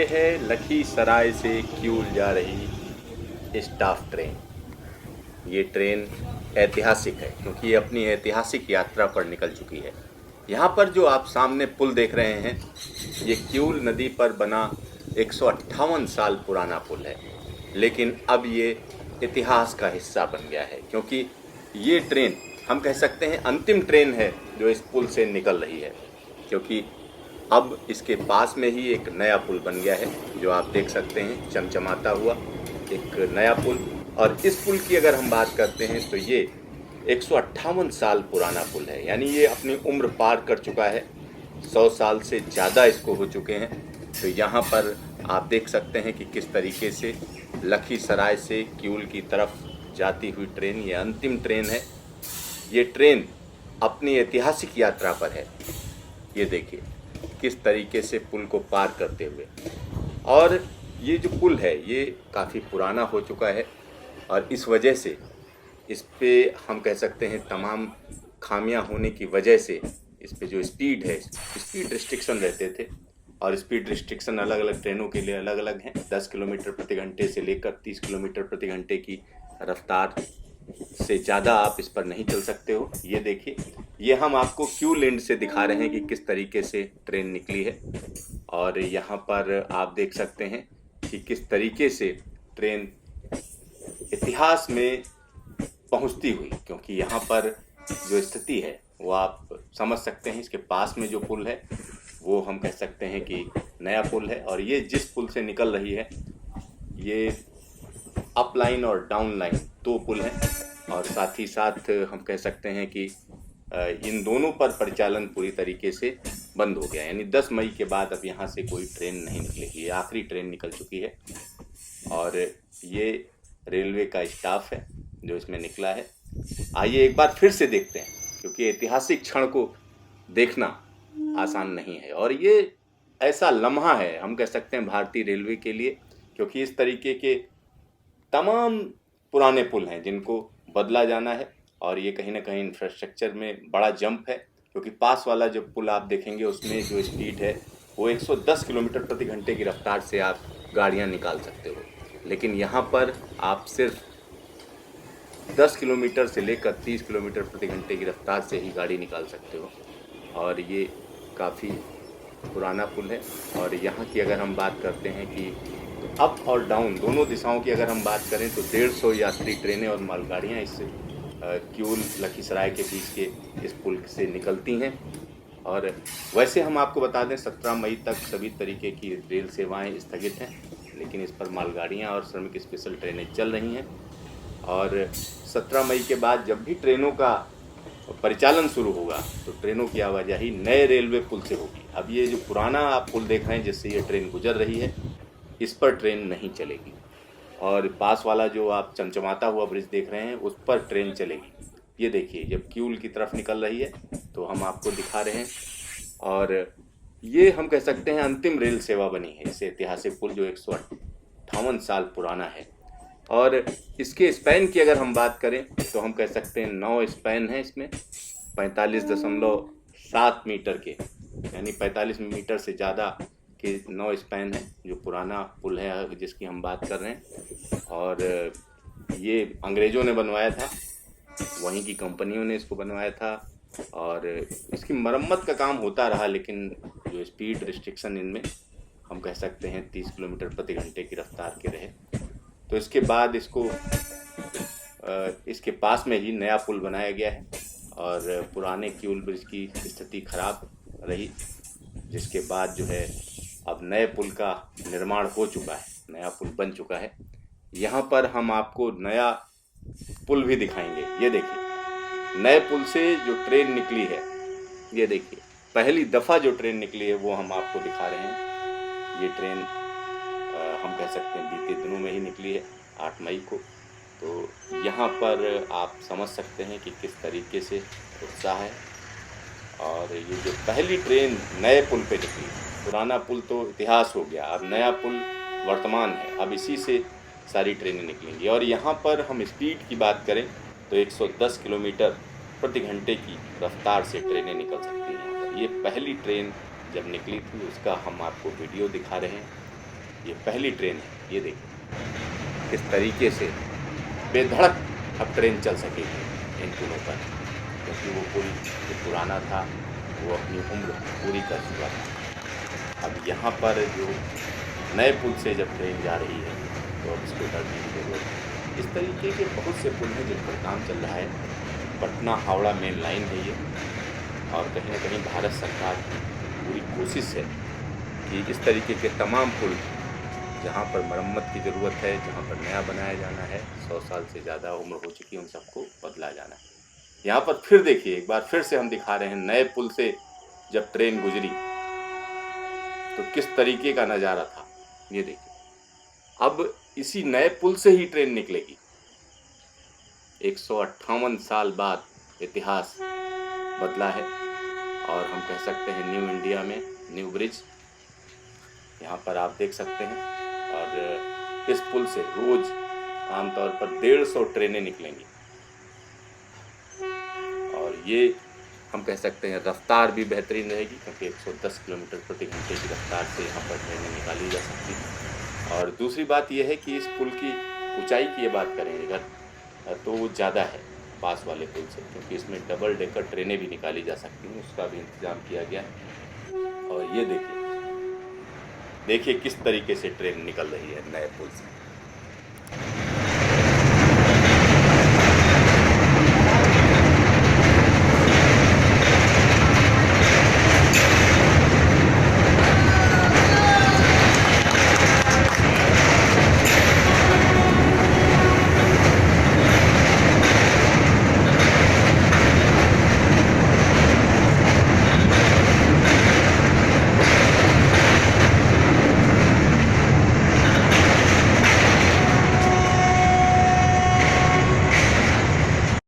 ये है लखीसराय से किऊल जा रही स्टाफ ट्रेन। ये ट्रेन ऐतिहासिक है क्योंकि ये अपनी ऐतिहासिक यात्रा पर निकल चुकी है। यहाँ पर जो आप सामने पुल देख रहे हैं, ये किऊल नदी पर बना 158 साल पुराना पुल है, लेकिन अब ये इतिहास का हिस्सा बन गया है क्योंकि ये ट्रेन हम कह सकते हैं अंतिम ट्रेन है जो इस पुल से निकल रही है, क्योंकि अब इसके पास में ही एक नया पुल बन गया है जो आप देख सकते हैं चमचमाता हुआ एक नया पुल। और इस पुल की अगर हम बात करते हैं तो ये 158 साल पुराना पुल है, यानी ये अपनी उम्र पार कर चुका है, 100 साल से ज़्यादा इसको हो चुके हैं। तो यहाँ पर आप देख सकते हैं कि किस तरीके से लखीसराय से किऊल की तरफ जाती हुई ट्रेन, ये अंतिम ट्रेन है। ये ट्रेन अपनी ऐतिहासिक यात्रा पर है। ये देखिए किस तरीके से पुल को पार करते हुए, और ये जो पुल है ये काफ़ी पुराना हो चुका है और इस वजह से इस पे हम कह सकते हैं तमाम खामियां होने की वजह से इस पे जो स्पीड है, स्पीड रिस्ट्रिक्शन रहते थे, और स्पीड रिस्ट्रिक्शन अलग अलग ट्रेनों के लिए अलग अलग हैं। 10 किलोमीटर प्रति घंटे से लेकर 30 किलोमीटर प्रति घंटे की रफ्तार से ज़्यादा आप इस पर नहीं चल सकते हो। ये देखिए, ये हम आपको किऊल एंड से दिखा रहे हैं कि किस तरीके से ट्रेन निकली है, और यहाँ पर आप देख सकते हैं कि किस तरीके से ट्रेन इतिहास में पहुंचती हुई, क्योंकि यहाँ पर जो स्थिति है वो आप समझ सकते हैं। इसके पास में जो पुल है वो हम कह सकते हैं कि नया पुल है, और ये जिस पुल से निकल रही है ये अप लाइन और डाउन लाइन दो पुल हैं, और साथ ही साथ हम कह सकते हैं कि इन दोनों पर परिचालन पूरी तरीके से बंद हो गया, यानी 10 मई के बाद अब यहाँ से कोई ट्रेन नहीं निकलेगी। ये आखिरी ट्रेन निकल चुकी है, और ये रेलवे का स्टाफ है जो इसमें निकला है। आइए एक बार फिर से देखते हैं, क्योंकि ऐतिहासिक क्षण को देखना आसान नहीं है, और ये ऐसा लम्हा है हम कह सकते हैं भारतीय रेलवे के लिए, क्योंकि इस तरीके के तमाम पुराने पुल हैं जिनको बदला जाना है, और ये कहीं ना कहीं इंफ्रास्ट्रक्चर में बड़ा जंप है, क्योंकि पास वाला जो पुल आप देखेंगे उसमें जो स्पीड है वो 110 किलोमीटर प्रति घंटे की रफ्तार से आप गाड़ियाँ निकाल सकते हो, लेकिन यहाँ पर आप सिर्फ 10 किलोमीटर से लेकर 30 किलोमीटर प्रति घंटे की रफ्तार से ही गाड़ी निकाल सकते हो। और ये काफ़ी पुराना पुल है, और यहाँ की अगर हम बात करते हैं कि अप और डाउन दोनों दिशाओं की अगर हम बात करें तो 150 यात्री ट्रेनें और मालगाड़ियाँ इस किऊल लखीसराय के बीच के इस पुल से निकलती हैं। और वैसे हम आपको बता दें 17 मई तक सभी तरीके की रेल सेवाएं स्थगित हैं, लेकिन इस पर मालगाड़ियाँ और श्रमिक स्पेशल ट्रेनें चल रही हैं, और 17 मई के बाद जब भी ट्रेनों का परिचालन शुरू होगा तो ट्रेनों की आवाजाही नए रेलवे पुल से होगी। अब ये जो पुराना आप पुल देख रहे हैं जिससे ये ट्रेन गुजर रही है, इस पर ट्रेन नहीं चलेगी, और पास वाला जो आप चमचमाता हुआ ब्रिज देख रहे हैं उस पर ट्रेन चलेगी। ये देखिए जब किऊल की तरफ निकल रही है तो हम आपको दिखा रहे हैं, और ये हम कह सकते हैं अंतिम रेल सेवा बनी है इस ऐतिहासिक पुल जो 158 साल पुराना है। और इसके स्पैन की अगर हम बात करें तो हम कह सकते हैं 9 स्पैन है इसमें, 45.7 मीटर के, यानी 45 मीटर से ज़्यादा के 9 स्पैन है जो पुराना पुल है जिसकी हम बात कर रहे हैं। और ये अंग्रेज़ों ने बनवाया था, वहीं की कंपनियों ने इसको बनवाया था, और इसकी मरम्मत का काम होता रहा, लेकिन जो स्पीड रिस्ट्रिक्शन इनमें हम कह सकते हैं 30 किलोमीटर प्रति घंटे की रफ्तार के रहे, तो इसके बाद इसके पास में ही नया पुल बनाया गया है, और पुराने किऊल ब्रिज की स्थिति खराब रही, जिसके बाद जो है अब नए पुल का निर्माण हो चुका है, नया पुल बन चुका है। यहाँ पर हम आपको नया पुल भी दिखाएंगे। ये देखिए नए पुल से जो ट्रेन निकली है, ये देखिए पहली दफ़ा जो ट्रेन निकली है वो हम आपको दिखा रहे हैं। ये ट्रेन हम कह सकते हैं बीते दिनों में ही निकली है 8 मई को, तो यहाँ पर आप समझ सकते हैं कि किस तरीके से उत्साह है। और ये जो पहली ट्रेन नए पुल पे निकली, पुराना पुल तो इतिहास हो गया, अब नया पुल वर्तमान है, अब इसी से सारी ट्रेनें निकलेंगी। और यहाँ पर हम स्पीड की बात करें तो 110 किलोमीटर प्रति घंटे की रफ्तार से ट्रेनें निकल सकती हैं। ये पहली ट्रेन जब निकली थी उसका हम आपको वीडियो दिखा रहे हैं, ये पहली ट्रेन है। ये देखिए किस तरीके से बेधड़क अब ट्रेन चल सकेगी इन पुलों पर, क्योंकि वो पुल जो पुराना था वो अपनी उम्र पूरी कर चुका था। अब यहाँ पर जो नए पुल से जब ट्रेन जा रही है तो अब इसको डरने की जरूरत है। इस तरीके के बहुत से पुल हैं जिन पर काम चल रहा है। पटना हावड़ा मेन लाइन है ये, और कहीं ना कहीं भारत सरकार की पूरी कोशिश है कि इस तरीके के तमाम पुल जहाँ पर मरम्मत की ज़रूरत है, जहाँ पर नया बनाया जाना है, 100 साल से ज़्यादा उम्र हो चुकी है, उन सबको बदला जाना है। यहाँ पर फिर देखिए, एक बार फिर से हम दिखा रहे हैं नए पुल से जब ट्रेन गुजरी तो किस तरीके का नज़ारा था। ये देखिए अब इसी नए पुल से ही ट्रेन निकलेगी। 158 साल बाद इतिहास बदला है, और हम कह सकते हैं न्यू इंडिया में न्यू ब्रिज यहाँ पर आप देख सकते हैं। और इस पुल से रोज आमतौर पर 150 ट्रेनें निकलेंगी, और ये हम कह सकते हैं रफ्तार भी बेहतरीन रहेगी, क्योंकि 110 किलोमीटर प्रति घंटे की रफ्तार से यहाँ पर ट्रेनें निकाली जा सकती हैं। और दूसरी बात यह है कि इस पुल की ऊंचाई की ये बात करें अगर तो वो ज़्यादा है पास वाले पुल से, क्योंकि इसमें डबल डेकर ट्रेनें भी निकाली जा सकती हैं, उसका भी इंतज़ाम किया गया है। और ये देखिए किस तरीके से ट्रेन निकल रही है नए पुल से।